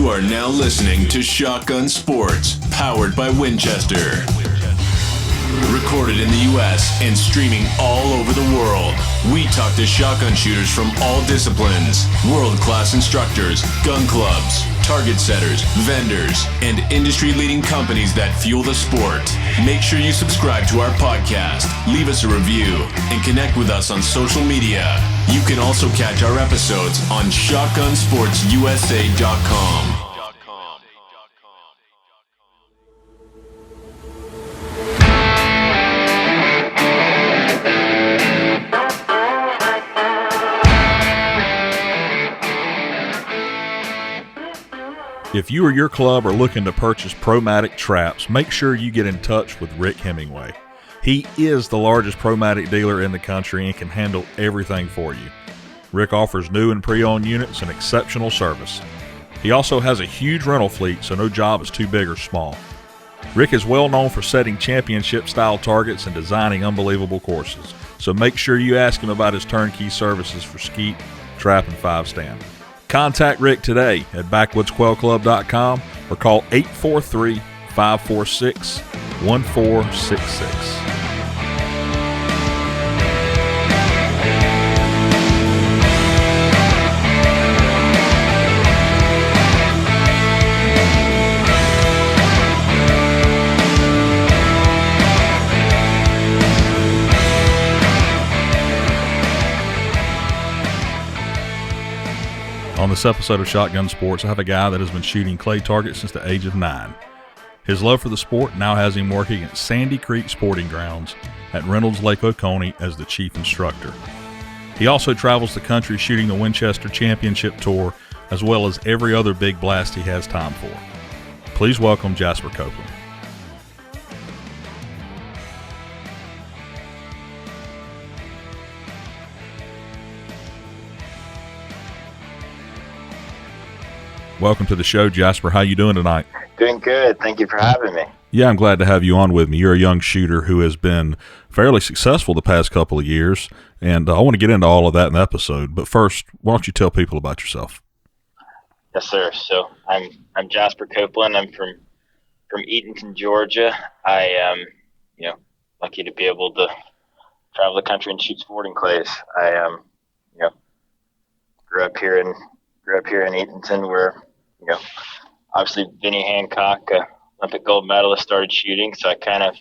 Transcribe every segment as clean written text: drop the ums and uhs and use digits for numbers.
You are now listening to Shotgun Sports, powered by Winchester. Recorded in the U.S. and streaming all over the world. We talk to shotgun shooters from all disciplines, world-class instructors, gun clubs, target setters, vendors, and industry-leading companies that fuel the sport. Make sure you subscribe to our podcast, leave us a review, and connect with us on social media. You can also catch our episodes on shotgunsportsusa.com. If you or your club are looking to purchase Promatic traps, make sure you get in touch with Rick Hemingway. He is the largest Promatic dealer in the country and can handle everything for you. Rick offers new and pre-owned units and exceptional service. He also has a huge rental fleet, so no job is too big or small. Rick is well known for setting championship-style targets and designing unbelievable courses, so make sure you ask him about his turnkey services for skeet, trap, and 5-stand. Contact Rick today at backwoodsquailclub.com or call 843-546-1466. On this episode of Shotgun Sports, I have a guy that has been shooting clay targets since the age of 9. His love for the sport now has him working at Sandy Creek Sporting Grounds at Reynolds Lake Oconee as the chief instructor. He also travels the country shooting the Winchester Championship Tour, as well as every other big blast he has time for. Please welcome Jasper Copelan. Welcome to the show, Jasper. How you doing tonight? Doing good. Thank you for having me. Yeah, I'm glad to have you on with me. You're a young shooter who has been fairly successful the past couple of years, and I want to get into all of that in the episode. But first, why don't you tell people about yourself? Yes, sir. So I'm Jasper Copelan. I'm from Eatonton, Georgia. I am, lucky to be able to travel the country and shoot sporting clays. I grew up here in Eatonton, where obviously Vinnie Hancock, Olympic gold medalist, started shooting. So I kind of,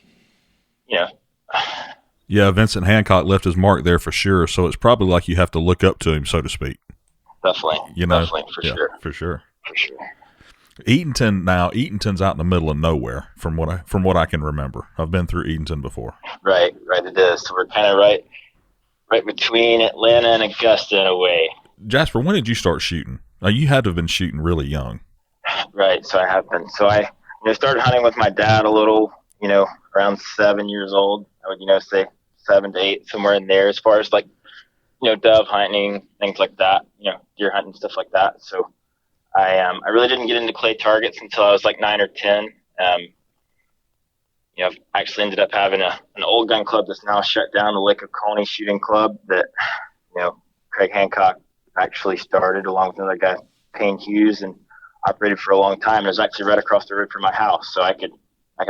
Yeah, Vincent Hancock left his mark there for sure. So it's probably like you have to look up to him, so to speak. Definitely. Definitely, for sure. For sure. For sure. Eatonton's out in the middle of nowhere from what I can remember. I've been through Eatonton before. Right, it is. So we're kind of right between Atlanta and Augusta in a way. Jasper, when did you start shooting? You had to have been shooting really young. Right, so I have been. So I started hunting with my dad a little, around 7 years old. I would, say 7 to 8, somewhere in there, as far as like, dove hunting, things like that, deer hunting, stuff like that. So I really didn't get into clay targets until I was like 9 or 10. I've actually ended up having an old gun club that's now shut down, the Lake Oconee Shooting Club, that, Craig Hancock actually started along with another guy, Payne Hughes, and operated for a long time. It was actually right across the road from my house, so I could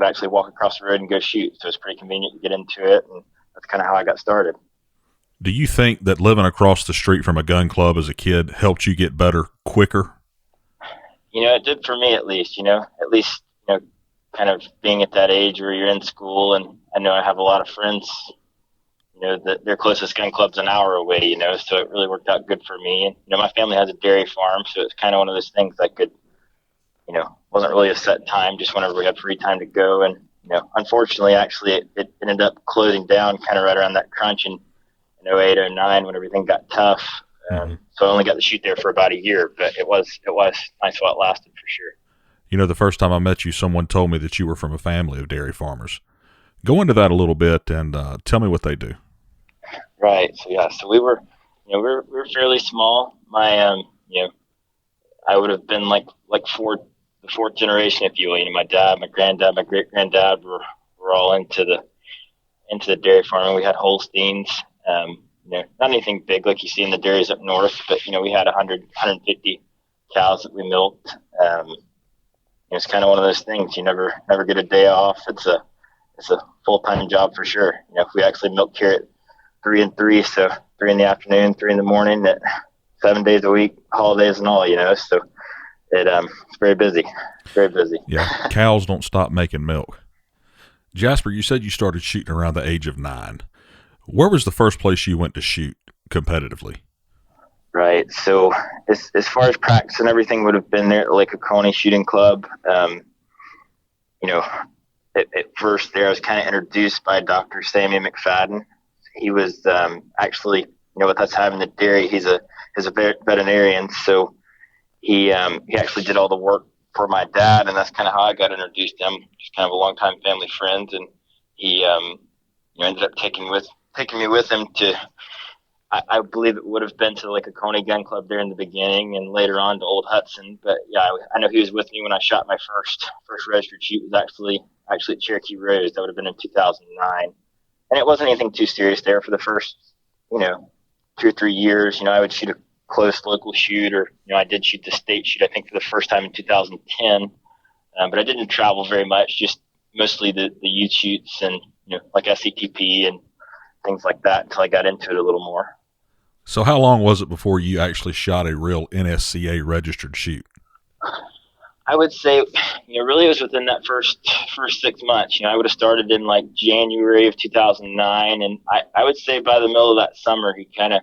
actually walk across the road and go shoot. So it's pretty convenient to get into it, and that's kind of how I got started. Do you think that living across the street from a gun club as a kid helped you get better quicker? It did for me, at least. Kind of being at that age where you're in school, and I know I have a lot of friends. Their closest gun club's an hour away, so it really worked out good for me. And, my family has a dairy farm, so it's kind of one of those things I could, wasn't really a set time, just whenever we had free time to go. And, unfortunately, actually, it ended up closing down kind of right around that crunch in 08, 09 when everything got tough. So I only got to shoot there for about a year, but it was nice while it lasted for sure. The first time I met you, someone told me that you were from a family of dairy farmers. Go into that a little bit and tell me what they do. Right. So we were fairly small. My, I would have been like the fourth generation, if you will. My dad, my granddad, my great granddad were all into the dairy farming. We had Holsteins. Not anything big like you see in the dairies up north, but we had 100, 150 cows that we milked. It's kind of one of those things. You never get a day off. It's a full-time job for sure. If we actually milk here at 3 and 3, so 3 in the afternoon, 3 in the morning, 7 days a week, holidays and all, so it's very busy, very busy. Yeah, cows don't stop making milk. Jasper, you said you started shooting around the age of 9. Where was the first place you went to shoot competitively? Right. So as far as practice and everything would have been there at the Lake Oconee Shooting Club. At first there I was kind of introduced by Dr. Sammy McFaddin. He was actually, with us having the dairy, he's a veterinarian. So he actually did all the work for my dad, and that's kind of how I got introduced to him. Just kind of a longtime family friend, and he ended up taking me with him to, I believe it would have been to the Lake Oconee Gun Club there in the beginning, and later on to Old Hudson. But yeah, I know he was with me when I shot my first registered shoot. Was actually at Cherokee Rose. That would have been in 2009, and it wasn't anything too serious there for the first 2 or 3 years. I would shoot a close local shoot, or I did shoot the state shoot, I think, for the first time in 2010. But I didn't travel very much, just mostly the youth shoots and like SCTP and things like that until I got into it a little more. So how long was it before you actually shot a real NSCA registered shoot? I would say, really it was within that first 6 months. I would have started in like January of 2009, and I would say by the middle of that summer, he kind of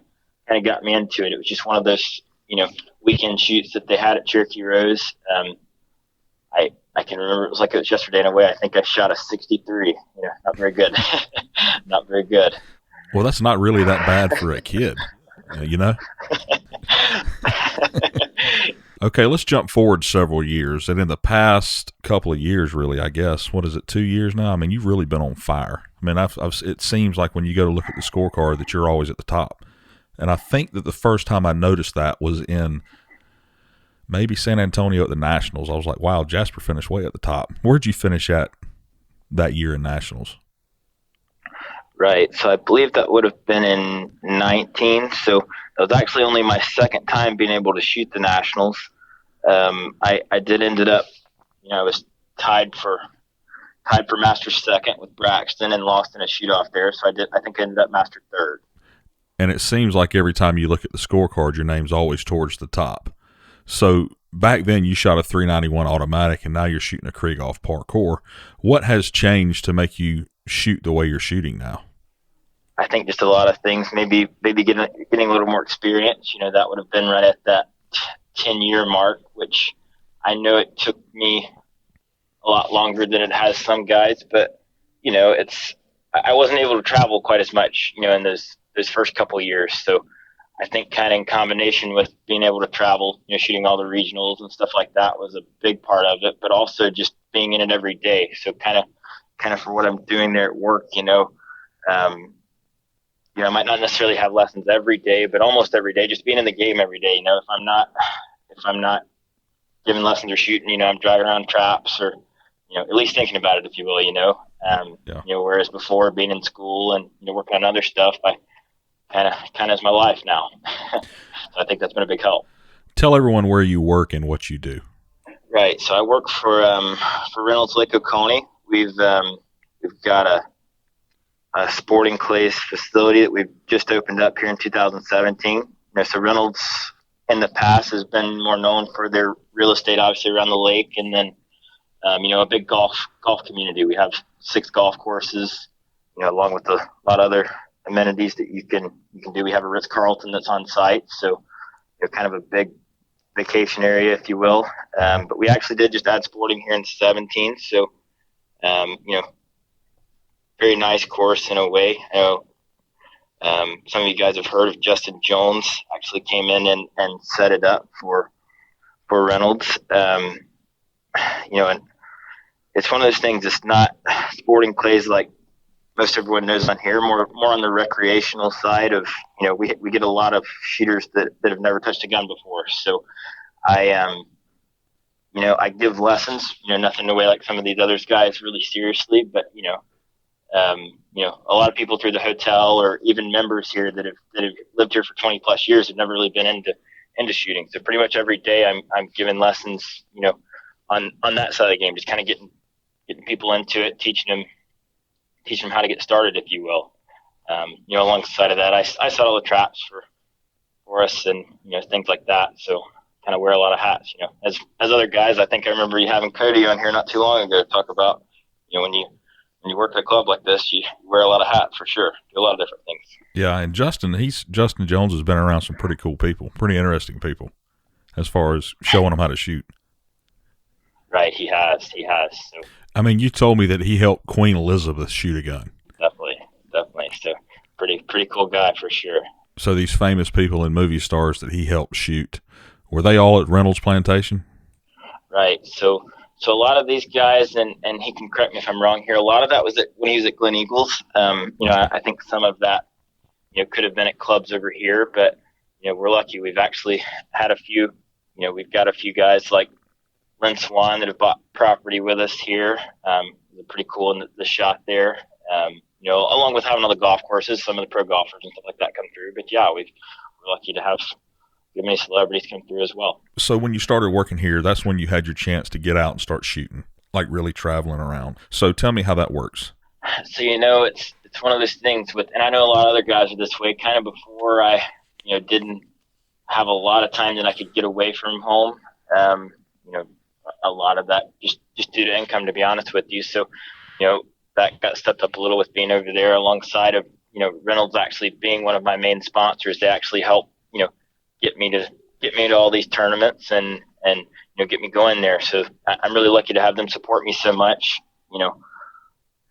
got me into it. It was just one of those, weekend shoots that they had at Cherokee Rose. I can remember it was like it was yesterday in a way. I think I shot a 63. Not very good. Not very good. Well, that's not really that bad for a kid, Okay, let's jump forward several years. And in the past couple of years, really, I guess, what is it, 2 years now? I mean, you've really been on fire. I mean, it seems like when you go to look at the scorecard that you're always at the top. And I think that the first time I noticed that was in maybe San Antonio at the Nationals. I was like, wow, Jasper finished way at the top. Where'd you finish at that year in Nationals? Right. So I believe that would have been in 19. So that was actually only my second time being able to shoot the Nationals. I did ended up, I was tied for Master second with Braxton and lost in a shoot off there. So I think I ended up Master third. And it seems like every time you look at the scorecard, your name's always towards the top. So back then you shot a 391 automatic, and now you're shooting a Krieghoff Parkour. What has changed to make you shoot the way you're shooting now? I think just a lot of things. Maybe getting a little more experience. That would have been right at that 10-year mark, which I know it took me a lot longer than it has some guys. But I wasn't able to travel quite as much, in those first couple of years. So I think kind of in combination with being able to travel, shooting all the regionals and stuff like that was a big part of it, but also just being in it every day. So kind of for what I'm doing there at work, I might not necessarily have lessons every day, but almost every day, just being in the game every day. If I'm not giving lessons or shooting, I'm driving around traps or, at least thinking about it, if you will, whereas before being in school and, working on other stuff, I kind of is my life now. So I think that's been a big help. Tell everyone where you work and what you do. Right. So I work for Reynolds Lake Oconee. We've got a sporting clays facility that we've just opened up here in 2017. So Reynolds in the past has been more known for their real estate, obviously around the lake, and then a big golf community. We have 6 golf courses, along with a lot of other amenities that you can do. We have a Ritz-Carlton that's on site, so kind of a big vacation area, if you will. But we actually did just add sporting here in 17, so very nice course in a way. I know some of you guys have heard of Justin Jones. Actually came in and set it up for Reynolds. And it's one of those things. It's not sporting clays like most everyone knows on here. More on the recreational side of we get a lot of shooters that have never touched a gun before. So I give lessons. Nothing in a way like some of these other guys really seriously, but a lot of people through the hotel or even members here that have lived here for 20 plus years have never really been into into shooting. So pretty much every day I'm giving lessons, on that side of the game, just kind of getting people into it, teaching them how to get started, if you will. Alongside of that, I set all the traps for us and, things like that. So kind of wear a lot of hats, as other guys. I think I remember you having Cody on here not too long ago to talk about, when you work at a club like this, you wear a lot of hats for sure. Do a lot of different things. Yeah, and Justin Jones has been around some pretty cool people, pretty interesting people, as far as showing them how to shoot. Right, he has. So, I mean, you told me that he helped Queen Elizabeth shoot a gun. Definitely. So, pretty cool guy for sure. So these famous people and movie stars that he helped shoot, were they all at Reynolds Plantation? Right. So a lot of these guys, and he can correct me if I'm wrong here, a lot of that was when he was at Glen Eagles. I think some of that, could have been at clubs over here, but, we're lucky. We've actually had a few, we've got a few guys like Lynn Swan that have bought property with us here. They're pretty cool in the shot there. Along with having all the golf courses, some of the pro golfers and stuff like that come through. But yeah, we're lucky to have many celebrities come through as well. So when you started working here, that's when you had your chance to get out and start shooting, like really traveling around. So tell me how that works. So, it's one of those things and I know a lot of other guys are this way, kind of before I, didn't have a lot of time that I could get away from home. A lot of that just due to income, to be honest with you. So, that got stepped up a little with being over there alongside of, Reynolds actually being one of my main sponsors. They actually helped, get me to all these tournaments and get me going there. So I'm really lucky to have them support me so much,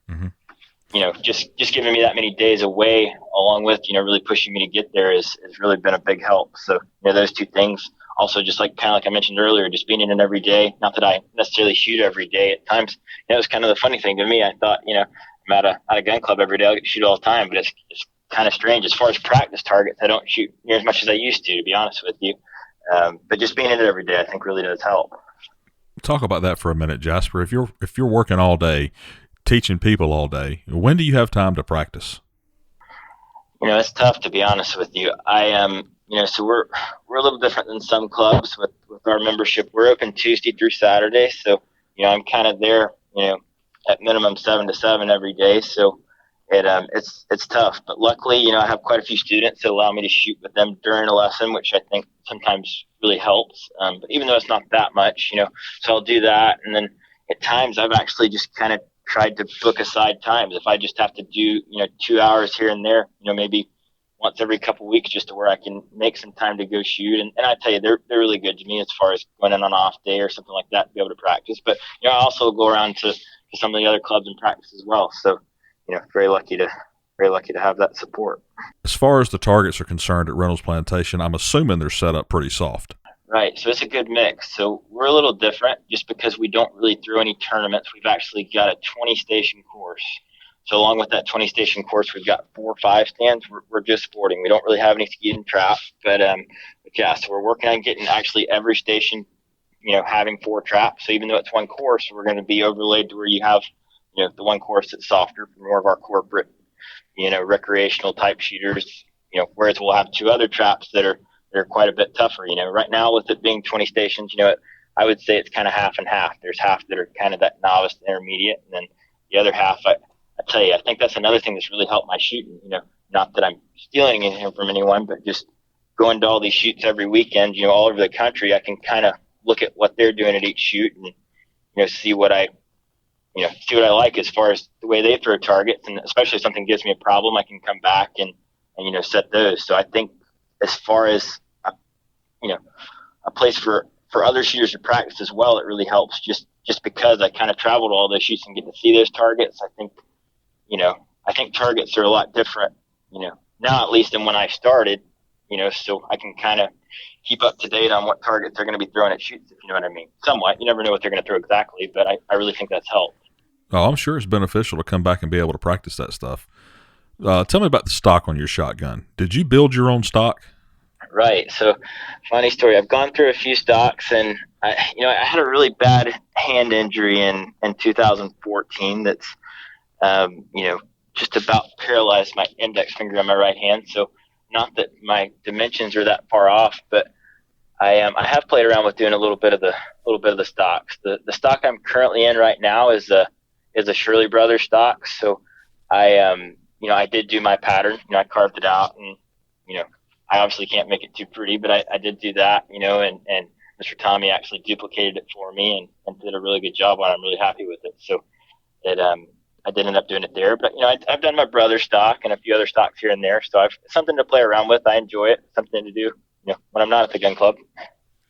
Mm-hmm. Just giving me that many days away along with, really pushing me to get there has really been a big help. So, those two things. Also, just like I mentioned earlier, just being in it every day. Not that I necessarily shoot every day. At times, it was kind of the funny thing to me. I thought, I'm at a gun club every day. I shoot all the time, but it's kind of strange. As far as practice targets, I don't shoot near as much as I used to be honest with you. But just being in it every day, I think really does help. Talk about that for a minute, Jasper. If you're working all day, teaching people all day, when do you have time to practice? It's tough, to be honest with you. So we're a little different than some clubs with our membership. We're open Tuesday through Saturday. So, I'm kind of there, at minimum 7 to 7 every day. So it's tough, but luckily, I have quite a few students that allow me to shoot with them during a lesson, which I think sometimes really helps. But even though it's not that much, so I'll do that. And then at times I've actually just kind of tried to book aside times. If I just have to do, 2 hours here and there, maybe once every couple of weeks, just to where I can make some time to go shoot. And I tell you, they're really good to me as far as going in on an off day or something like that to be able to practice. But, I also go around to some of the other clubs and practice as well. So, very lucky to have that support. As far as the targets are concerned at Reynolds Plantation, I'm assuming they're set up pretty soft. Right. So it's a good mix. So we're a little different just because we don't really throw any tournaments. We've actually got a 20-station course. So along with that 20-station course, we've got 4 or 5 stands. We're just sporting. We don't really have any skeet and trap, but yeah. So we're working on getting actually every station, having 4 traps. So even though it's one course, we're going to be overlaid to where you have, the one course that's softer for more of our corporate, recreational type shooters. Whereas we'll have 2 other traps that are quite a bit tougher. Right now with it being 20 stations, I would say it's kind of half and half. There's half that are kind of that novice intermediate, and then the other half, I tell you, I think that's another thing that's really helped my shooting. Not that I'm stealing anything from anyone, but just going to all these shoots every weekend, all over the country, I can kind of look at what they're doing at each shoot and, see what I like as far as the way they throw targets. And especially if something gives me a problem, I can come back and set those. So I think as far as, a place for other shooters to practice as well, it really helps just because I kind of travel to all those shoots and get to see those targets. I think targets are a lot different, now at least than when I started, so I can kind of keep up to date on what targets they're going to be throwing at shoots, if you know what I mean. Somewhat. You never know what they're going to throw exactly, but I really think that's helped. Oh, I'm sure it's beneficial to come back and be able to practice that stuff. Tell me about the stock on your shotgun. Did you build your own stock? Right. So, funny story. I've gone through a few stocks, and I had a really bad hand injury in 2014 that's, just about paralyzed my index finger on my right hand. So, not that my dimensions are that far off, but I have played around with doing a little bit of the stocks. The stock I'm currently in right now is a Shirley Brothers stock. So I did do my pattern. I carved it out, and I obviously can't make it too pretty, but I did do that. And Mr. Tommy actually duplicated it for me and did a really good job on it. I'm really happy with it. So I did end up doing it there, but I've done my brother's stock and a few other stocks here and there. So I've something to play around with. I enjoy it. Something to do, when I'm not at the gun club.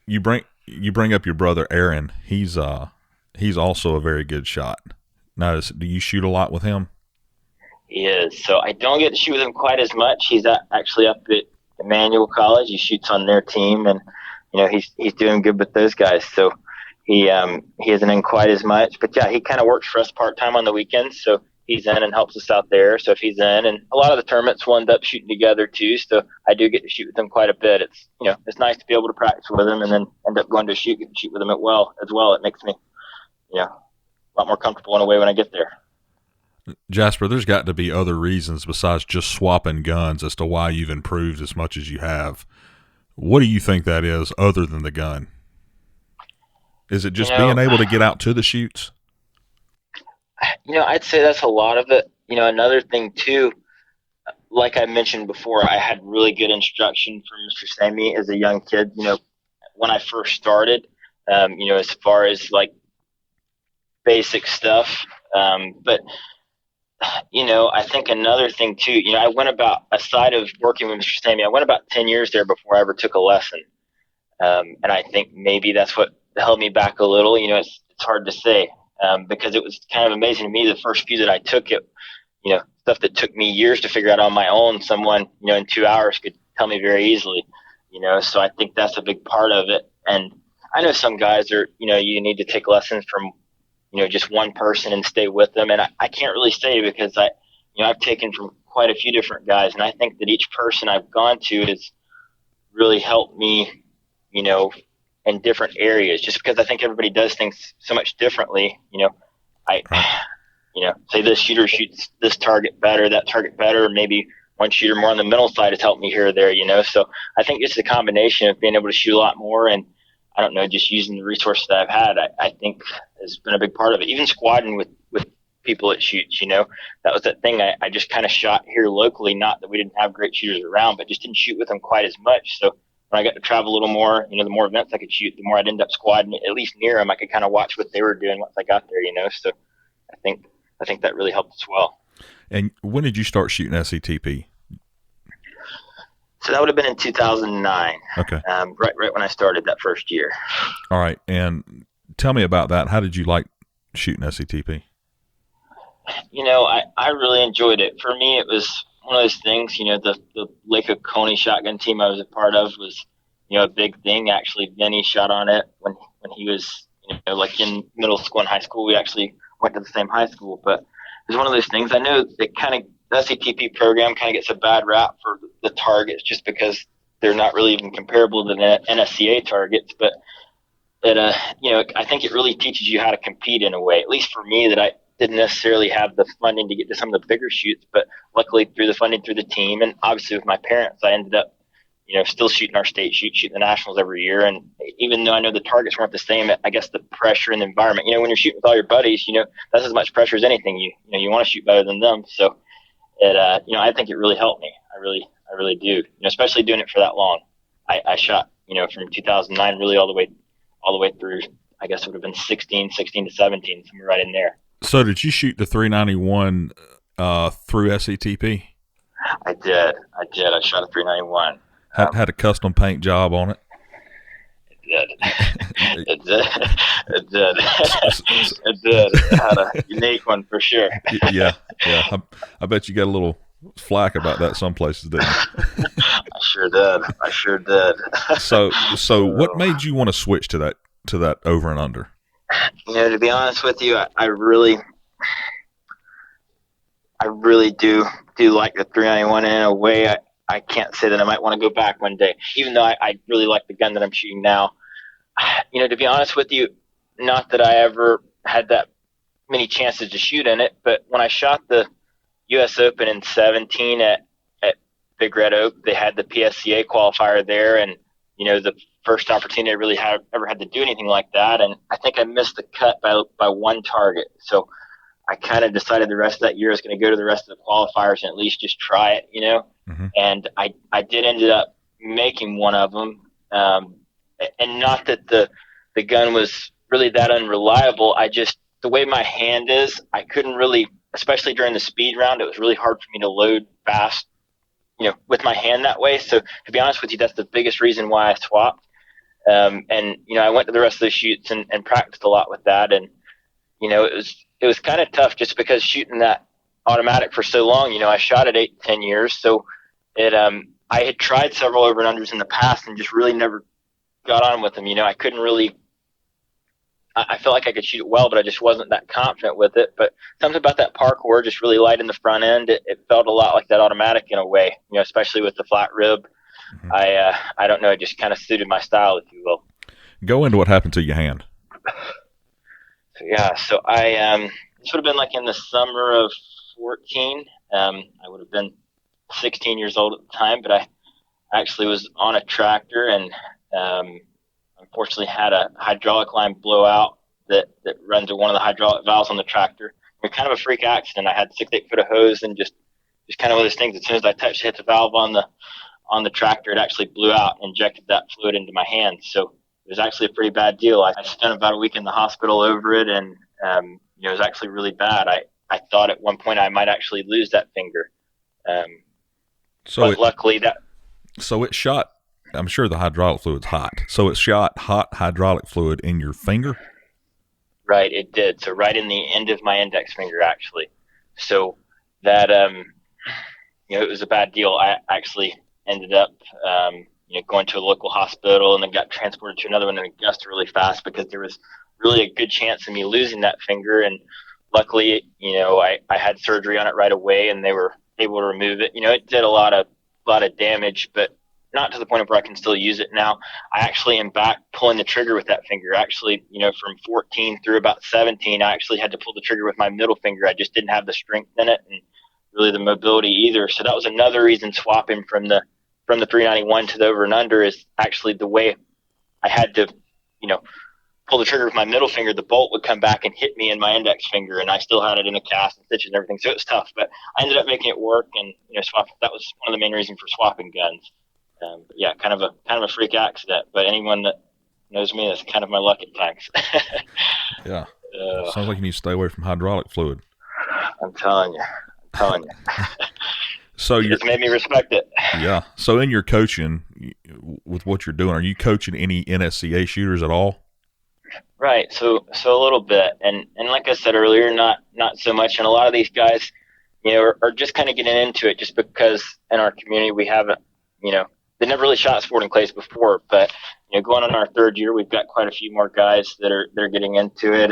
You bring up your brother Aaron. He's also a very good shot. Now, do you shoot a lot with him? He is. So I don't get to shoot with him quite as much. He's actually up at Emmanuel College. He shoots on their team, and he's doing good with those guys. So he isn't in quite as much. But yeah, he kind of works for us part time on the weekends. So he's in and helps us out there. So if he's in, and a lot of the tournaments we'll end up shooting together too. So I do get to shoot with him quite a bit. It's it's nice to be able to practice with him and then end up going to shoot with him as well. It makes me a lot more comfortable in a way when I get there. Jasper, there's got to be other reasons besides just swapping guns as to why you've improved as much as you have. What do you think that is other than the gun? Is it just being able to get out to the shoots? I'd say that's a lot of it. Another thing too, like I mentioned before, I had really good instruction from Mr. Sammy as a young kid, when I first started, as far as like basic stuff. But I think another thing too, I went about, aside of working with Mr. Sammy, I went about 10 years there before I ever took a lesson. And I think maybe that's what held me back a little. It's hard to say, because it was kind of amazing to me the first few that I took it, stuff that took me years to figure out on my own, someone, in 2 hours could tell me very easily, so I think that's a big part of it. And I know some guys are, you need to take lessons from, just one person and stay with them. And I can't really say, because I've taken from quite a few different guys. And I think that each person I've gone to has really helped me, in different areas, just because I think everybody does things so much differently. Say this shooter shoots this target better, that target better, maybe one shooter more on the middle side has helped me here or there, so I think it's a combination of being able to shoot a lot more, and I don't know, just using the resources that I've had, I think has been a big part of it. Even squadding with people at shoots, that was that thing. I just kind of shot here locally, not that we didn't have great shooters around, but just didn't shoot with them quite as much. So when I got to travel a little more, the more events I could shoot, the more I'd end up squadding at least near them. I could kind of watch what they were doing once I got there, so I think that really helped as well. And when did you start shooting SCTP? So that would have been in 2009. Okay. Right when I started that first year. All right. And tell me about that. How did you like shooting SCTP? I really enjoyed it. For me, it was one of those things, the Lake Oconee shotgun team I was a part of was, a big thing. Actually, Vinny shot on it when he was, like in middle school and high school. We actually went to the same high school, but it was one of those things. I know it the SCTP program kind of gets a bad rap for the targets just because they're not really even comparable to the NSCA targets. But I think it really teaches you how to compete in a way, at least for me, that I didn't necessarily have the funding to get to some of the bigger shoots, but luckily through the funding through the team and obviously with my parents, I ended up, still shooting our state shooting the nationals every year. And even though I know the targets weren't the same, I guess the pressure and the environment, when you're shooting with all your buddies, that's as much pressure as anything. You want to shoot better than them. So I think it really helped me. I really do, especially doing it for that long. I shot, from 2009 really all the way through, I guess it would have been 16 to 17, somewhere right in there. So did you shoot the 391 through SCTP? I did. I shot a 391. Had a custom paint job on it? It did. It had a unique one for sure. Yeah. I bet you got a little flack about that some places, didn't you? I sure did. So what made you want to switch to that over and under? To be honest with you, I really do like the 391 in a way. I can't say that I might want to go back one day, even though I really like the gun that I'm shooting now. To be honest with you, not that I ever had that many chances to shoot in it, but when I shot the U.S. Open in 17 at Big Red Oak, they had the PSCA qualifier there, and the first opportunity I really ever had to do anything like that. And I think I missed the cut by one target. So I kind of decided the rest of that year I was going to go to the rest of the qualifiers and at least just try it, Mm-hmm. And I did ended up making one of them. And not that the gun was really that unreliable. The way my hand is, I couldn't really, especially during the speed round, it was really hard for me to load fast, with my hand that way. So to be honest with you, that's the biggest reason why I swapped. And I went to the rest of the shoots and practiced a lot with that. And, it was kind of tough just because shooting that automatic for so long, I shot it 8 to 10 years. So I had tried several over and unders in the past and just really never got on with them. I couldn't really, I felt like I could shoot it well, but I just wasn't that confident with it. But something about that parkour, just really light in the front end, it felt a lot like that automatic in a way, especially with the flat rib. Mm-hmm. I don't know, it just kind of suited my style, if you will. Go into what happened to your hand. So I this would have been like in the summer of 14. I would have been 16 years old at the time, but I actually was on a tractor and unfortunately had a hydraulic line blow out that runs to one of the hydraulic valves on the tractor. It was kind of a freak accident. I had 6-8 foot of hose and just kind of one of those things. As soon as I hit the valve on the tractor, it actually blew out and injected that fluid into my hand. So it was actually a pretty bad deal. I spent about a week in the hospital over it, and it was actually really bad. I thought at one point I might actually lose that finger. Luckily that. So it shot. I'm sure the hydraulic fluid's hot. So it shot hot hydraulic fluid in your finger? Right, it did. So right in the end of my index finger, actually. So that, it was a bad deal. I actually ended up, going to a local hospital and then got transported to another one in Augusta really fast because there was really a good chance of me losing that finger. And luckily, I had surgery on it right away and they were able to remove it. It did a lot of damage, but not to the point of where I can still use it now. I actually am back pulling the trigger with that finger. Actually, from 14 through about 17, I actually had to pull the trigger with my middle finger. I just didn't have the strength in it and really the mobility either. So that was another reason swapping from the 391 to the over and under is actually the way I had to, pull the trigger with my middle finger. The bolt would come back and hit me in my index finger, and I still had it in a cast and stitches and everything. So it was tough, but I ended up making it work and, swap. That was one of the main reasons for swapping guns. Kind of a freak accident, but anyone that knows me, that's kind of my luck at times. Yeah. Sounds like you need to stay away from hydraulic fluid. I'm telling you. So it's made me respect it. Yeah. So in your coaching, with what you're doing, are you coaching any NSCA shooters at all? Right. So a little bit, and like I said earlier, not so much. And a lot of these guys, are just kind of getting into it just because in our community we haven't, they never really shot sporting clays before. But going on our third year, we've got quite a few more guys that are getting into it.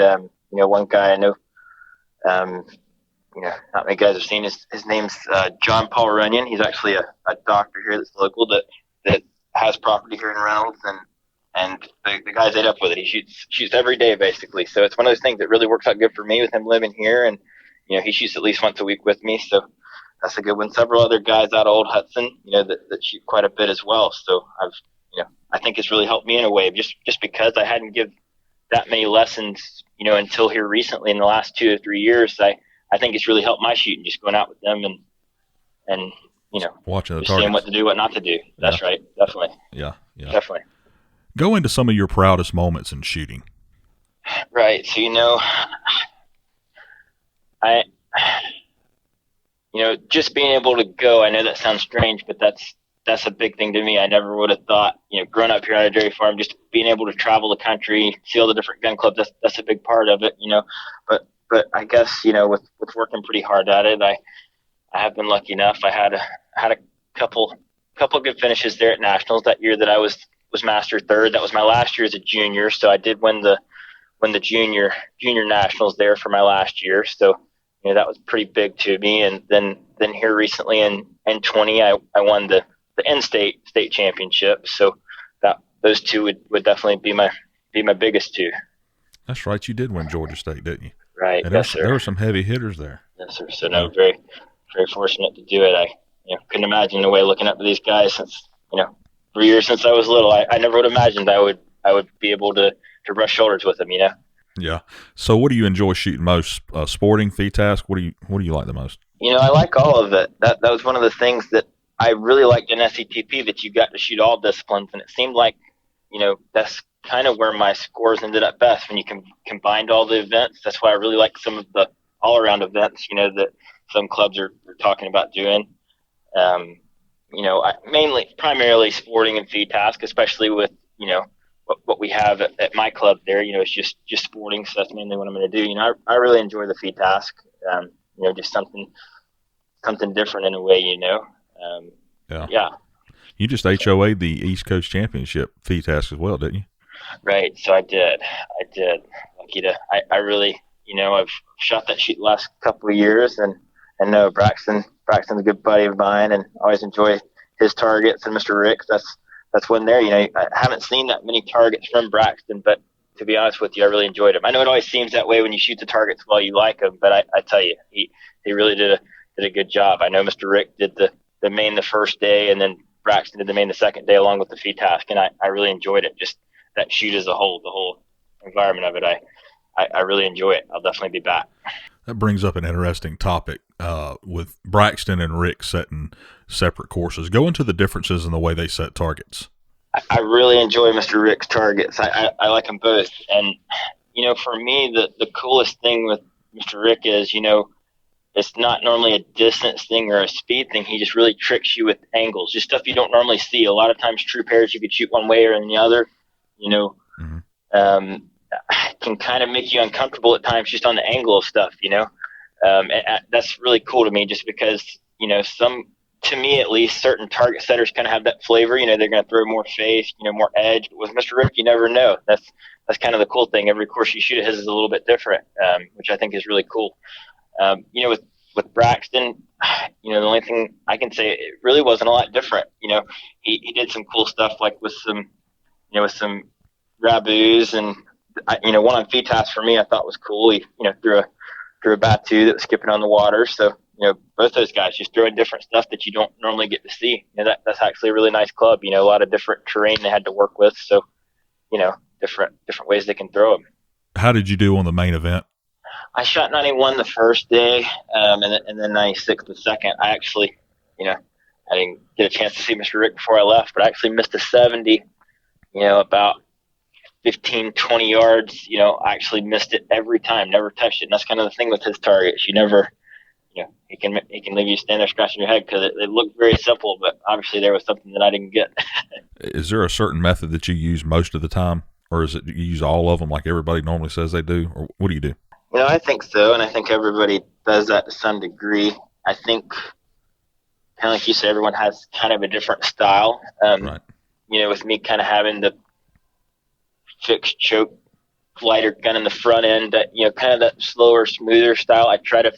One guy I know. Not many guys have seen his name's John Paul Runyon. He's actually a doctor here that's local that has property here in Reynolds, and the guy's ate up with it. He shoots every day basically. So it's one of those things that really works out good for me with him living here, and he shoots at least once a week with me. So that's a good one. Several other guys out of Old Hudson, that shoot quite a bit as well. So I think it's really helped me in a way, just because I hadn't give that many lessons, until here recently in the last 2 or 3 years. I think it's really helped my shooting, just going out with them and watching the just seeing what to do, what not to do. That's right. Definitely. Yeah. Definitely. Go into some of your proudest moments in shooting. Right. So, just being able to go, I know that sounds strange, but that's a big thing to me. I never would have thought, growing up here on a dairy farm, just being able to travel the country, see all the different gun clubs, that's a big part of it, But I guess, with working pretty hard at it, I have been lucky enough. I had a couple good finishes there at nationals that year that I was master third. That was my last year as a junior, so I did win the junior nationals there for my last year. So that was pretty big to me. And then here recently in 20, I won the in-state championship. So those two would definitely be my biggest two. That's right. You did win Georgia State, didn't you? Right. And yes, sir. There were some heavy hitters there. Yes, sir. So no, very, very fortunate to do it. I couldn't imagine the way looking up to these guys since for years since I was little. I never would have imagined I would be able to brush shoulders with him, you know? Yeah. So what do you enjoy shooting most? Sporting, feed task? What do you like the most? You know, I like all of it. That was one of the things that I really liked in SCTP, that you got to shoot all disciplines, and it seemed like, you know, that's kind of where my scores ended up best when you combined all the events. That's why I really like some of the all-around events, you know, that some clubs are talking about doing. You know, primarily sporting and feed task, especially with, you know, what we have at my club there. You know, it's just sporting, so that's mainly what I'm going to do. You know, I really enjoy the feed task. You know, just something different in a way, you know. Yeah. You just HOA'd the East Coast Championship feed task as well, didn't you? Right. So I did. Lucky to. I really, you know, I've shot that shoot the last couple of years, and know Braxton's a good buddy of mine, and I always enjoy his targets. And Mr. Rick, that's one there. You know, I haven't seen that many targets from Braxton, but to be honest with you, I really enjoyed him. I know it always seems that way when you shoot the targets while you like them, but I tell you, he really did a good job. I know Mr. Rick did the main the first day, and then Braxton did the main the second day along with the feed task, and I really enjoyed it. Just that shoot as a whole, the whole environment of it, I really enjoy it. I'll definitely be back. That brings up an interesting topic with Braxton and Rick setting separate courses. Go into the differences in the way they set targets. I really enjoy Mr. Rick's targets. I like them both. And, you know, for me, the coolest thing with Mr. Rick is, you know, it's not normally a distance thing or a speed thing. He just really tricks you with angles, just stuff you don't normally see. A lot of times true pairs, you could shoot one way or the other, you know. Can kind of make you uncomfortable at times just on the angle of stuff, you know. And that's really cool to me, just because, you know, to me at least, certain target setters kind of have that flavor. You know, they're going to throw more face, you know, more edge. But with Mr. Rick, you never know. That's kind of the cool thing. Every course you shoot at his is a little bit different, which I think is really cool. You know, with Braxton, you know, the only thing I can say, it really wasn't a lot different. You know, he did some cool stuff, like with some Raboos, and you know, one on feed task for me I thought was cool. He, you know, threw a Batu that was skipping on the water. So, you know, both those guys just throwing different stuff that you don't normally get to see. You know, that's actually a really nice club. You know, a lot of different terrain they had to work with. So, you know, different ways they can throw them. How did you do on the main event? I shot 91 the first day, and then 96 the second. I actually, you know, I didn't get a chance to see Mr. Rick before I left, but I actually missed a 70, you know, about 15, 20 yards. You know, I actually missed it every time, never touched it. And that's kind of the thing with his targets. You never, you know, he can leave you stand there scratching your head, because it looked very simple, but obviously there was something that I didn't get. Is there a certain method that you use most of the time, or is it you use all of them like everybody normally says they do, or what do you do? You know, I think so, and I think everybody does that to some degree. I think, kind of like you said, everyone has kind of a different style. Right. You know, with me kind of having the fixed choke lighter gun in the front end, that, you know, kind of that slower, smoother style. I try to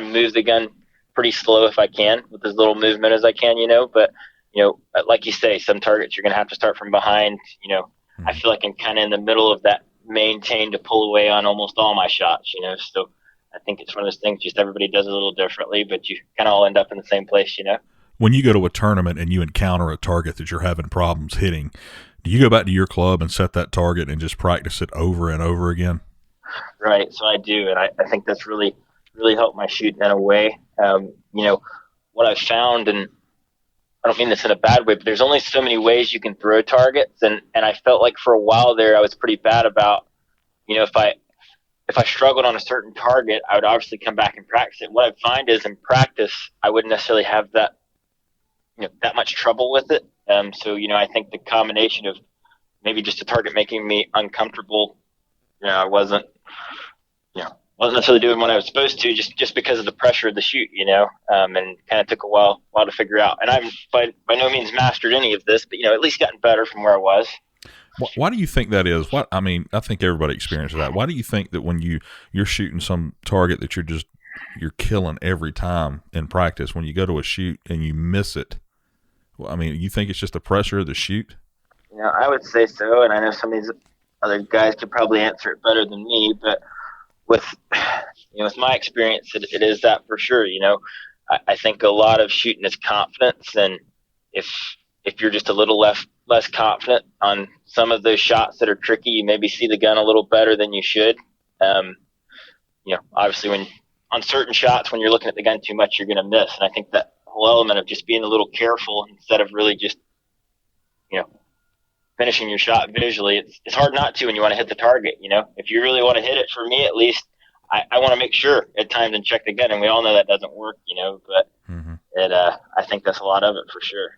move the gun pretty slow if I can, with as little movement as I can, you know. But, you know, like you say, some targets you're going to have to start from behind. You know, I feel like I'm kind of in the middle of that maintain to pull away on almost all my shots, you know. So I think it's one of those things, just everybody does it a little differently, but you kind of all end up in the same place, you know. When you go to a tournament and you encounter a target that you're having problems hitting, do you go back to your club and set that target and just practice it over and over again? Right. So I do. And I think that's really, really helped my shooting in a way. You know, what I've found, and I don't mean this in a bad way, but there's only so many ways you can throw targets. And I felt like for a while there, I was pretty bad about, you know, if I struggled on a certain target, I would obviously come back and practice it. What I find is in practice, I wouldn't necessarily have that, you know, that much trouble with it. So, you know, I think the combination of maybe just a target making me uncomfortable, you know, I wasn't necessarily doing what I was supposed to, just because of the pressure of the shoot, you know, and kind of took a while to figure out. And I'm by no means mastered any of this, but, you know, at least gotten better from where I was. Why do you think that is? I mean, I think everybody experiences that. Why do you think that when you're shooting some target that you're killing every time in practice, when you go to a shoot and you miss it? Well, I mean, you think it's just the pressure of the shoot? You know, I would say so, and I know some of these other guys could probably answer it better than me, but with my experience, it is that for sure. You know, I think a lot of shooting is confidence, and if if you're just a little less confident on some of those shots that are tricky, you maybe see the gun a little better than you should. Obviously on certain shots, when you're looking at the gun too much, you're going to miss. And I think that whole element of just being a little careful instead of really just, finishing your shot visually, it's hard not to when you want to hit the target. If you really want to hit it, for me at least, I want to make sure at times and check the gun. And we all know that doesn't work, but I think that's a lot of it for sure.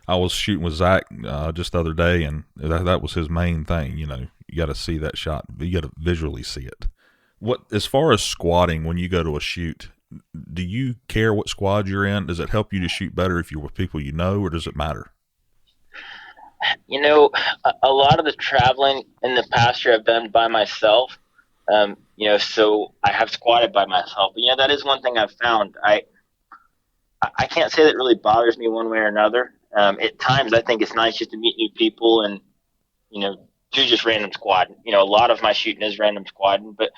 I was shooting with Zach just the other day, and that was his main thing. You got to see that shot. You got to visually see it. As far as squatting, when you go to a shoot, do you care what squad you're in? Does it help you to shoot better if you're with people you know, or does it matter? A lot of the traveling in the past year I've done by myself, so I have squatted by myself. But, that is one thing I've found. I can't say that really bothers me one way or another. At times I think it's nice just to meet new people and, do just random squadding. A lot of my shooting is random squadding, but,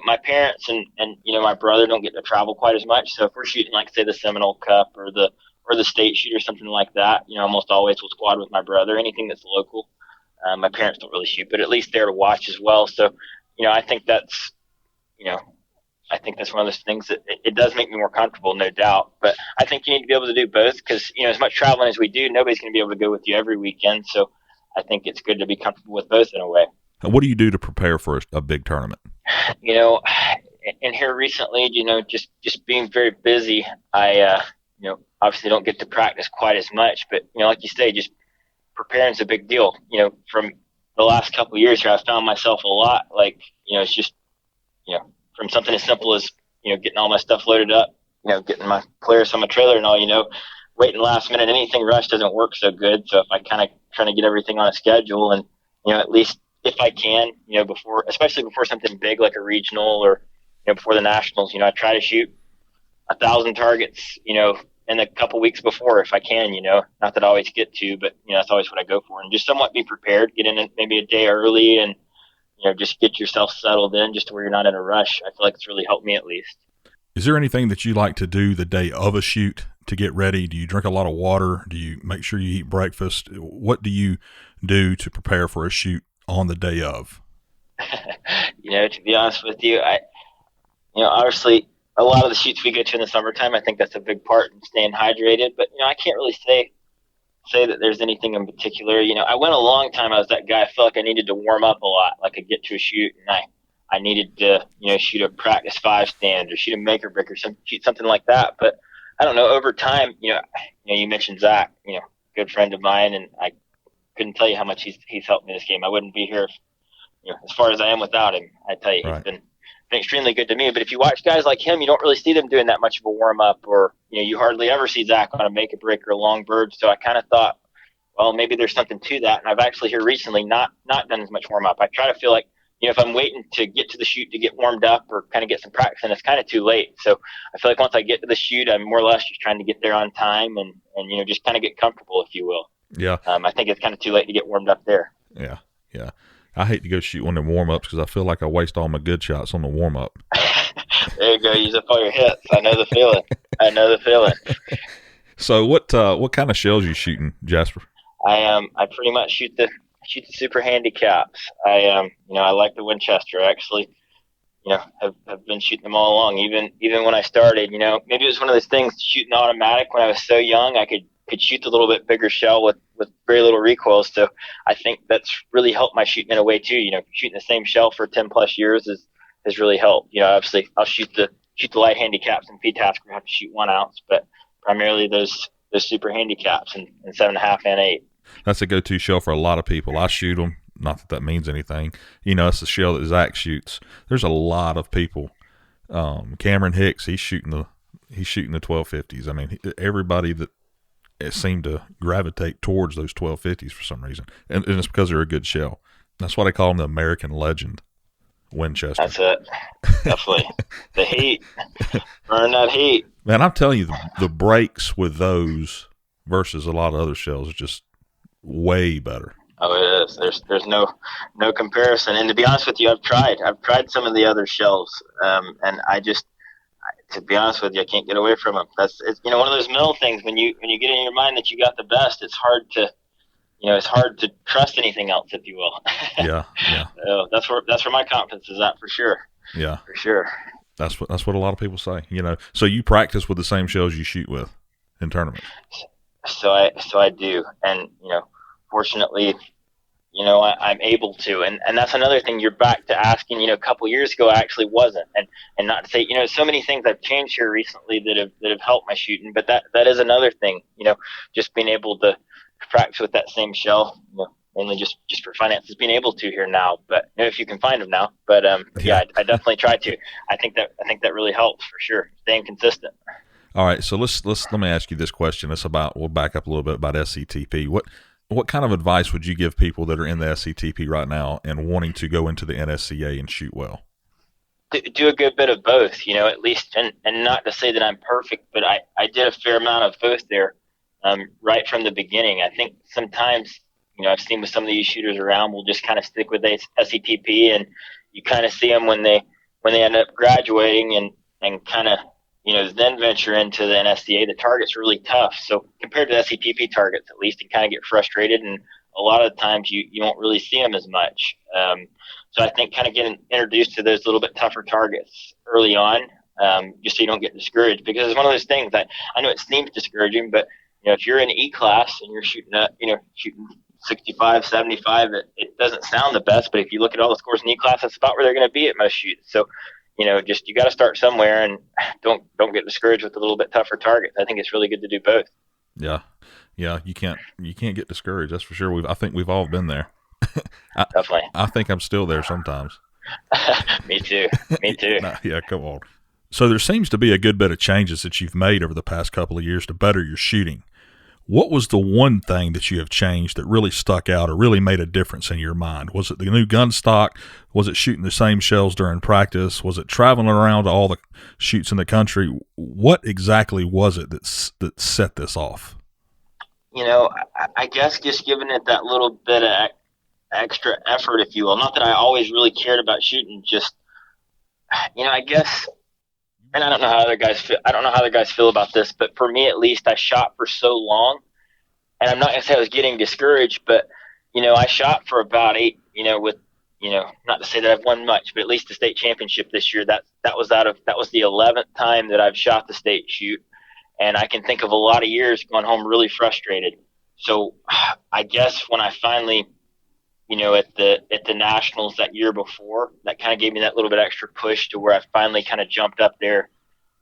my parents and my brother don't get to travel quite as much. So if we're shooting, like, say, the Seminole Cup or the state shoot or something like that, almost always will squad with my brother, anything that's local. My parents don't really shoot, but at least they're to watch as well. So, I think that's one of those things that it does make me more comfortable, no doubt. But I think you need to be able to do both because, as much traveling as we do, nobody's going to be able to go with you every weekend. So I think it's good to be comfortable with both in a way. What do you do to prepare for a big tournament? In here recently, just being very busy, I, obviously don't get to practice quite as much, but, like you say, just preparing is a big deal. From the last couple of years here, I've found myself a lot, like, it's just, from something as simple as, getting all my stuff loaded up, getting my players on my trailer and all, waiting last minute, anything rushed doesn't work so good. So if I kind of trying to get everything on a schedule and, at least if I can, especially before something big like a regional or, before the nationals, I try to shoot 1,000 targets, in a couple weeks before if I can, not that I always get to, but, that's always what I go for. And just somewhat be prepared, get in maybe a day early and, just get yourself settled in just to where you're not in a rush. I feel like it's really helped me at least. Is there anything that you like to do the day of a shoot to get ready? Do you drink a lot of water? Do you make sure you eat breakfast? What do you do to prepare for a shoot on the day of? To be honest with you, obviously a lot of the shoots we go to in the summertime, I think that's a big part in staying hydrated, but, I can't really say that there's anything in particular. I went a long time, I was that guy, I felt like I needed to warm up a lot, like I'd get to a shoot and I needed to, shoot a practice 5 stand or shoot a make or break or shoot something like that. But I don't know, over time, you mentioned Zach, good friend of mine, and I couldn't tell you how much he's helped me this game. I wouldn't be here, as far as I am without him. I tell you, He's been extremely good to me. But if you watch guys like him, you don't really see them doing that much of a warm up, or you hardly ever see Zach on a make a break or a long bird. So I kind of thought, well, maybe there's something to that. And I've actually here recently not done as much warm up. I try to feel like, if I'm waiting to get to the shoot to get warmed up or kind of get some practice, and it's kind of too late. So I feel like once I get to the shoot, I'm more or less just trying to get there on time and just kind of get comfortable, if you will. Yeah. I think it's kind of too late to get warmed up there. Yeah. Yeah. I hate to go shoot one of the warm-ups because I feel like I waste all my good shots on the warm-up. There you go. Use up all your hits. I know the feeling. So what kind of shells are you shooting, Jasper? I pretty much shoot the super handicaps. I like the Winchester. I actually, have been shooting them all along. Even when I started, maybe it was one of those things, shooting automatic when I was so young, I could shoot the little bit bigger shell with very little recoil. So I think that's really helped my shooting in a way too. Shooting the same shell for 10 plus years has really helped. Obviously I'll shoot the light handicaps and P-Task where I have to shoot 1 ounce, but primarily those super handicaps and 7.5 and 8. That's a go-to shell for a lot of people. I shoot them. Not that means anything. It's the shell that Zach shoots. There's a lot of people. Cameron Hicks, he's shooting the 1250s. I mean, everybody that seemed to gravitate towards those 1250s for some reason, and it's because they're a good shell. That's why they call them the American legend, Winchester. That's it. Definitely. The heat. Burn that heat. Man, I'm telling you, the breaks with those versus a lot of other shells are just way better. Oh, it is. There's no comparison. And to be honest with you, I've tried some of the other shells, and to be honest with you, I can't get away from them. It's one of those mental things. When you get in your mind that you got the best, it's hard to trust anything else, if you will. Yeah, yeah. So that's where my confidence is at, for sure. Yeah, for sure. That's what a lot of people say. So you practice with the same shells you shoot with in tournaments. So I do, and fortunately, I'm able to, and that's another thing. You're back to asking. A couple years ago, I actually wasn't, and not to say, so many things I've changed here recently that have helped my shooting, but that is another thing. Just being able to practice with that same shell, mainly just for finances, being able to here now. But if you can find them now, but yeah, I definitely try to. I think that really helps for sure. Staying consistent. All right, so let me ask you this question. We'll back up a little bit about SCTP. What kind of advice would you give people that are in the SCTP right now and wanting to go into the NSCA and shoot well? Do a good bit of both, at least, and not to say that I'm perfect, but I did a fair amount of both there, right from the beginning. I think sometimes, I've seen with some of these shooters around, we'll just kind of stick with SCTP, and you kind of see them when they end up graduating and kind of, then venture into the NSCA. The target's really tough. So compared to the SCTP targets, at least, you kind of get frustrated, and a lot of the times you won't really see them as much. So I think kind of getting introduced to those little bit tougher targets early on, just so you don't get discouraged, because it's one of those things that I know it seems discouraging, but if you're in E class and you're shooting 65, 75, it doesn't sound the best, but if you look at all the scores in E class, that's about where they're going to be at most shoots. So you got to start somewhere, and don't get discouraged with a little bit tougher targets. I think it's really good to do both. Yeah, you can't get discouraged. That's for sure. I think we've all been there. Definitely. I think I'm still there sometimes. Me too. Yeah, come on. So there seems to be a good bit of changes that you've made over the past couple of years to better your shooting. What was the one thing that you have changed that really stuck out or really made a difference in your mind? Was it the new gun stock? Was it shooting the same shells during practice? Was it traveling around to all the shoots in the country? What exactly was it that set this off? I guess just giving it that little bit of extra effort, if you will. Not that I always really cared about shooting, just, I guess, and I don't know how other guys feel. I don't know how other guys feel about this, but for me, at least, I shot for so long, and I'm not going to say I was getting discouraged, but, I shot for about 8, with, not to say that I've won much, but at least the state championship this year, that was the 11th time that I've shot the state shoot. And I can think of a lot of years going home really frustrated. So I guess when I finally, at the nationals that year before, that kind of gave me that little bit extra push to where I finally kind of jumped up there,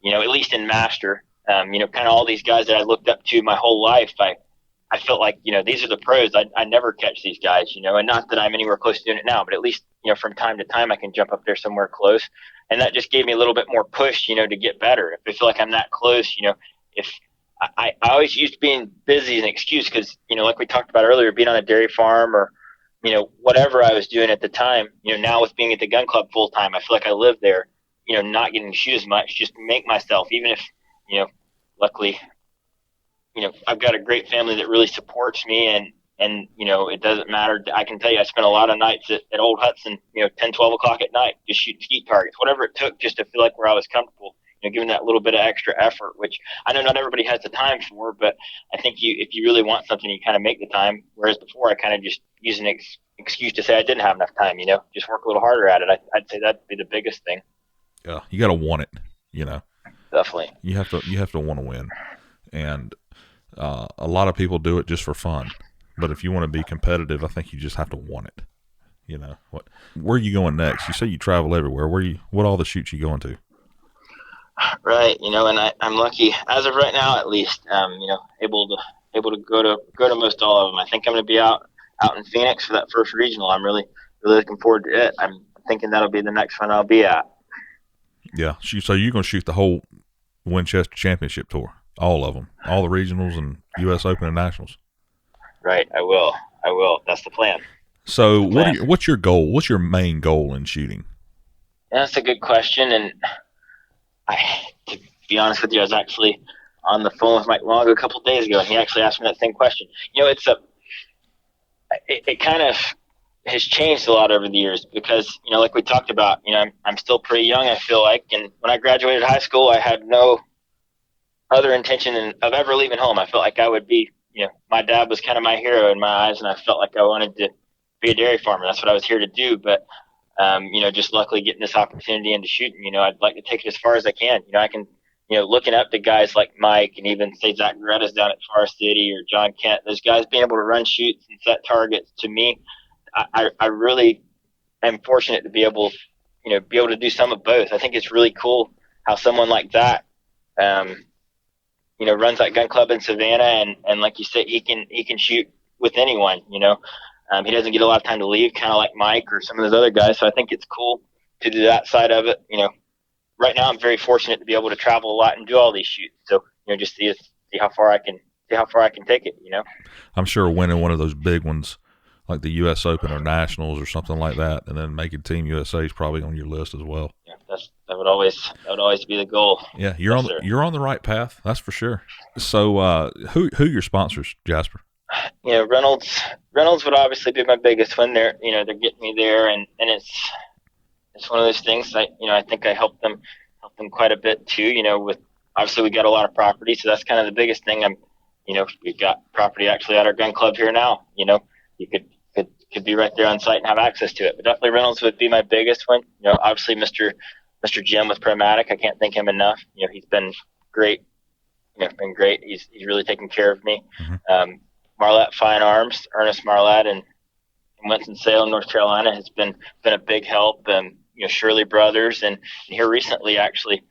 at least in master. Kind of all these guys that I looked up to my whole life, I felt like, these are the pros. I never catch these guys, and not that I'm anywhere close to doing it now, but at least, from time to time I can jump up there somewhere close. And that just gave me a little bit more push, to get better. If I feel like I'm that close, if I always used being busy as an excuse, because, like we talked about earlier, being on a dairy farm or, whatever I was doing at the time, now with being at the gun club full time, I feel like I live there, not getting to shoot as much, just to make myself, even if, luckily, I've got a great family that really supports me, and it doesn't matter. I can tell you, I spent a lot of nights at Old Hudson, 10, 12 o'clock at night, just shooting skeet targets, whatever it took, just to feel like where I was comfortable. Giving that little bit of extra effort, which I know not everybody has the time for, but I think if you really want something, you kind of make the time. Whereas before, I kind of just use an excuse to say I didn't have enough time. Just work a little harder at it. I'd say that'd be the biggest thing. Yeah, you got to want it. Definitely. You have to want to win, and a lot of people do it just for fun. But if you want to be competitive, I think you just have to want it. Where are you going next? You say you travel everywhere. What all the shoots you going to? Right, and I'm lucky as of right now, at least. Able to go to most all of them. I think I'm going to be out in Phoenix for that first regional. I'm really looking forward to it. I'm thinking that'll be the next one I'll be at. Yeah, so you're going to shoot the whole Winchester Championship Tour, all of them, all the regionals and U.S. Open and Nationals. Right, I will. That's the plan. So what's your goal? What's your main goal in shooting? That's a good question, and to be honest with you, I was actually on the phone with Mike Long a couple of days ago, and he actually asked me that same question. It kind of, has changed a lot over the years because, like we talked about, I'm still pretty young, I feel like. And when I graduated high school, I had no other intention of ever leaving home. I felt like I would be, my dad was kind of my hero in my eyes, and I felt like I wanted to be a dairy farmer. That's what I was here to do. But, just luckily getting this opportunity into shooting, I'd like to take it as far as I can. I can, looking up to guys like Mike and even say Zach Beretta's down at Far City or John Kent, those guys being able to run shoots and set targets, to me, I really am fortunate to be able to do some of both. I think it's really cool how someone like that, runs that gun club in Savannah, and like you said, he can shoot with anyone. He doesn't get a lot of time to leave, kind of like Mike or some of those other guys. So I think it's cool to do that side of it. Right now I'm very fortunate to be able to travel a lot and do all these shoots. So just see how far I can take it. I'm sure winning one of those big ones, like the U.S. Open or Nationals or something like that, and then making Team USA is probably on your list as well. Yeah, that would always be the goal. Yeah, you're on the right path, that's for sure. So, who are your sponsors, Jasper? Reynolds would obviously be my biggest one. They're getting me there, and it's one of those things. I think I helped them quite a bit too. With obviously we got a lot of property, so that's kind of the biggest thing. We've got property actually at our gun club here now. You could be right there on site and have access to it. But definitely Reynolds would be my biggest one. Obviously Mr. Jim with Promatic, I can't thank him enough. He's been great. Been great. He's really taken care of me. Mm-hmm. Marlette Fine Arms, Ernest Marlette in Winston-Salem, North Carolina, has been a big help. Shirley Brothers, and here recently actually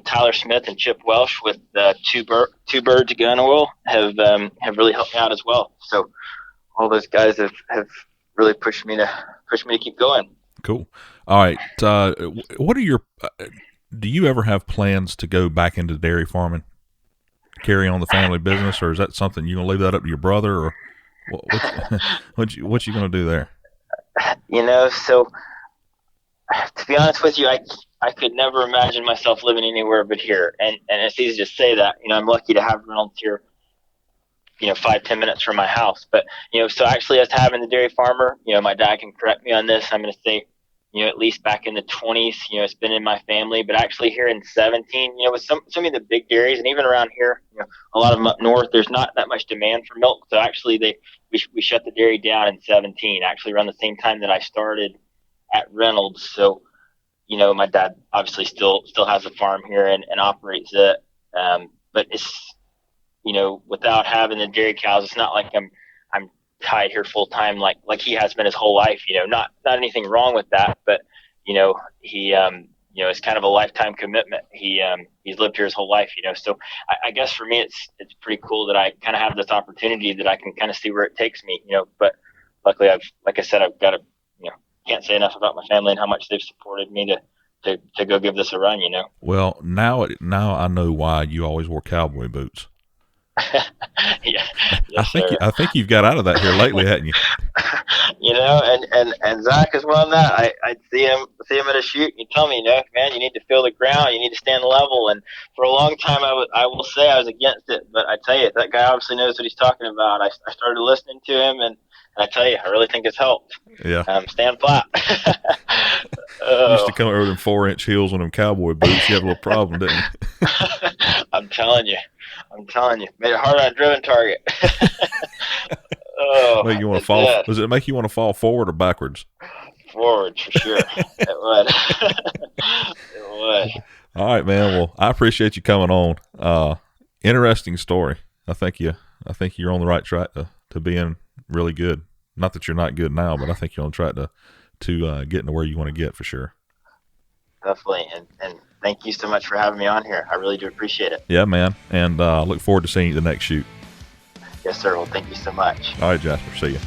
Tyler Smith and Chip Welsh with Two Birds Gun Oil have really helped me out as well. So all those guys have really pushed me to keep going. Cool. All right. What are do you ever have plans to go back into dairy farming, carry on the family business, or is that something you're going to leave that up to your brother, or what you going to do there? So to be honest with you, I could never imagine myself living anywhere but here. And it's easy to say that, I'm lucky to have Reynolds here, 5-10 minutes from my house. But, so actually as having the dairy farmer, my dad can correct me on this. I'm going to say, at least back in the 20s, it's been in my family, but actually here in 17, with some of the big dairies, and even around here, a lot of them up north, there's not that much demand for milk. So actually we shut the dairy down in 17, actually around the same time that I started at Reynolds. So, my dad obviously still has a farm here and operates it. But it's, without having the dairy cows, it's not like I'm tied here full time like he has been his whole life. Not anything wrong with that, but he it's kind of a lifetime commitment. He's lived here his whole life. So I guess for me it's pretty cool that I kind of have this opportunity that I can kind of see where it takes me. But luckily I've got to can't say enough about my family and how much they've supported me to go give this a run. Well, now I know why you always wore cowboy boots. Yeah, yes, I think you've got out of that here lately, haven't you? And Zach is one on that. I'd see him at a shoot, and he'd tell me, man, you need to feel the ground, you need to stand level. And for a long time, I will say I was against it, but I tell you, that guy obviously knows what he's talking about. I started listening to him, and I tell you, I really think it's helped. Yeah. Stand flat. You used to come over with them 4-inch heels on them cowboy boots. You have a little problem, didn't you? I'm telling you. Made it hard on a driven target. Make you want to fall? Does it make you want to fall forward or backwards? Forward, for sure. It would. It would. All right, man. Well, I appreciate you coming on. Interesting story. I think you're on the right track to being really good. Not that you're not good now, but I think you're on track to getting to where you want to get for sure. Definitely, and thank you so much for having me on here. I really do appreciate it. Yeah, man, and look forward to seeing you at the next shoot. Yes, sir. Well, thank you so much. All right, Jasper. See you.